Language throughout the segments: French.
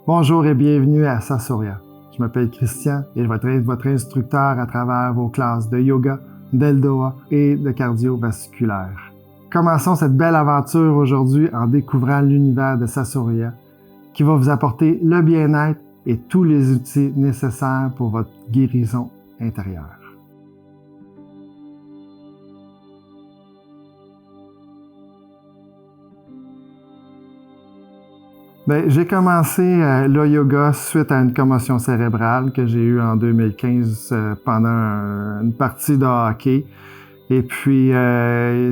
Bonjour et bienvenue à Sasoria. Je m'appelle Christian et je vais être votre instructeur à travers vos classes de yoga, d'Eldoa et de cardiovasculaire. Commençons cette belle aventure aujourd'hui en découvrant l'univers de Sasoria qui va vous apporter le bien-être et tous les outils nécessaires pour votre guérison intérieure. J'ai commencé le yoga suite à une commotion cérébrale que j'ai eue en 2015 pendant une partie de hockey. Et puis,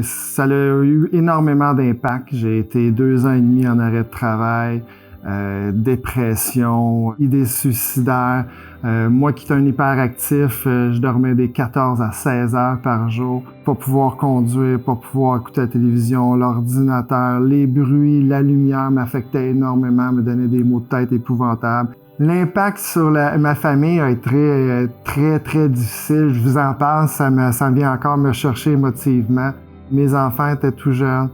ça a eu énormément d'impact. J'ai été 2 ans et demi en arrêt de travail, dépression, idées suicidaires. Moi qui suis un hyperactif, je dormais des 14 à 16 heures par jour. Pas pouvoir conduire, pas pouvoir écouter la télévision, l'ordinateur, les bruits, la lumière m'affectaient énormément, me donnait des maux de tête épouvantables. L'impact sur ma famille a été très difficile. Je vous en parle, ça vient encore me chercher émotivement. Mes enfants étaient tout jeunes.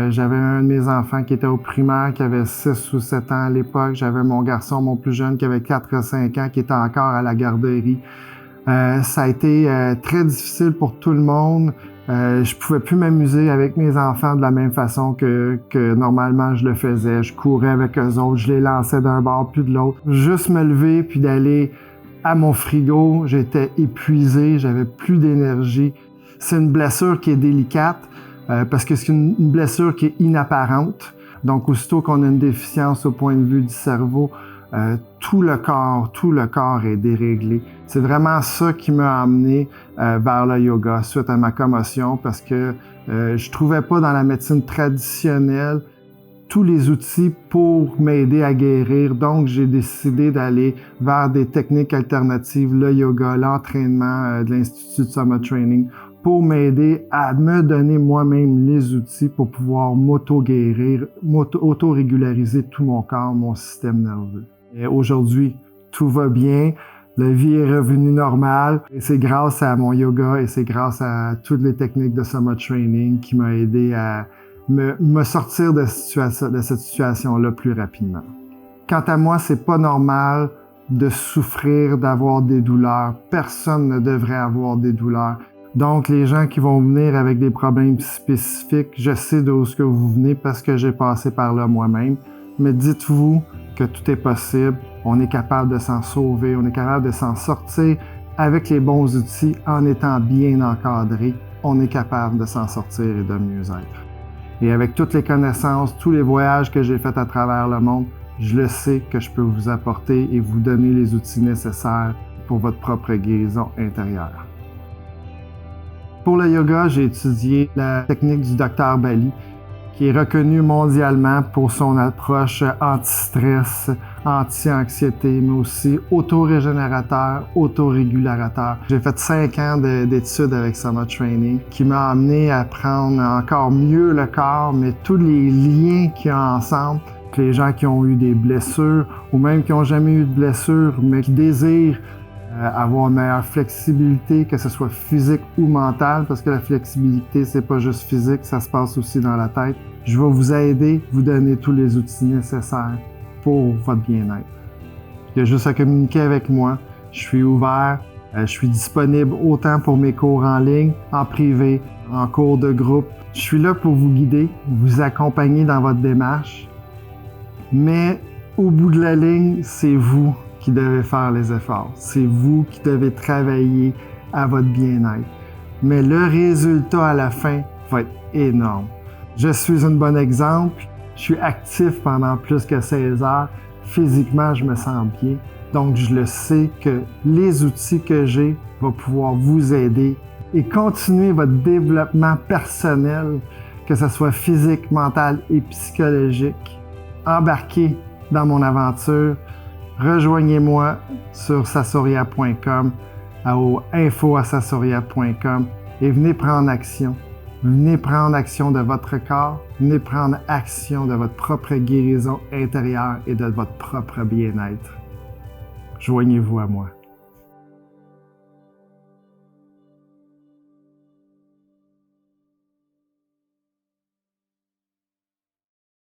J'avais un de mes enfants qui était au primaire, qui avait 6 ou 7 ans à l'époque. J'avais mon garçon, mon plus jeune, qui avait 4 ou 5 ans, qui était encore à la garderie. Ça a été très difficile pour tout le monde. Je pouvais plus m'amuser avec mes enfants de la même façon que normalement je le faisais. Je courais avec eux autres, je les lançais d'un bord puis de l'autre. Juste me lever puis d'aller à mon frigo, j'étais épuisé, j'avais plus d'énergie. C'est une blessure qui est délicate parce que c'est une blessure qui est inapparente. Donc aussitôt qu'on a une déficience au point de vue du cerveau, tout le corps est déréglé. C'est vraiment ça qui m'a amené vers le yoga suite à ma commotion parce que je trouvais pas dans la médecine traditionnelle tous les outils pour m'aider à guérir. Donc, j'ai décidé d'aller vers des techniques alternatives, le yoga, l'entraînement de l'Institut de Summer Training pour m'aider à me donner moi-même les outils pour pouvoir m'auto-guérir, auto-régulariser tout mon corps, mon système nerveux. Et aujourd'hui, tout va bien. La vie est revenue normale. Et c'est grâce à mon yoga et c'est grâce à toutes les techniques de Summer Training qui m'a aidé à me sortir de cette situation-là plus rapidement. Quant à moi, c'est pas normal de souffrir, d'avoir des douleurs. Personne ne devrait avoir des douleurs. Donc, les gens qui vont venir avec des problèmes spécifiques, je sais d'où ce que vous venez parce que j'ai passé par là moi-même. Mais dites-vous que tout est possible. On est capable de s'en sauver, on est capable de s'en sortir avec les bons outils en étant bien encadré. On est capable de s'en sortir et de mieux être. Et avec toutes les connaissances, tous les voyages que j'ai faits à travers le monde, je le sais que je peux vous apporter et vous donner les outils nécessaires pour votre propre guérison intérieure. Pour le yoga, j'ai étudié la technique du Dr Bali, qui est reconnu mondialement pour son approche anti-stress, anti-anxiété, mais aussi auto-régénérateur, auto-régulateur. J'ai fait 5 ans d'études avec Summer Training qui m'a amené à prendre encore mieux le corps, mais tous les liens qu'il y a ensemble. Les gens qui ont eu des blessures ou même qui n'ont jamais eu de blessures, mais qui désirent avoir une meilleure flexibilité, que ce soit physique ou mentale, parce que la flexibilité, c'est pas juste physique, ça se passe aussi dans la tête. Je vais vous aider, vous donner tous les outils nécessaires pour votre bien-être. Il y a juste à communiquer avec moi. Je suis ouvert, je suis disponible autant pour mes cours en ligne, en privé, en cours de groupe. Je suis là pour vous guider, vous accompagner dans votre démarche. Mais au bout de la ligne, c'est vous qui devez faire les efforts. C'est vous qui devez travailler à votre bien-être. Mais le résultat à la fin va être énorme. Je suis un bon exemple. Je suis actif pendant plus que 16 heures. Physiquement, je me sens bien. Donc, je le sais que les outils que j'ai vont pouvoir vous aider et continuer votre développement personnel, que ce soit physique, mental et psychologique. Embarquez dans mon aventure. Rejoignez-moi sur sasoria.com ou info@sasoria.com et venez prendre action. Venez prendre action de votre corps, venez prendre action de votre propre guérison intérieure et de votre propre bien-être. Joignez-vous à moi.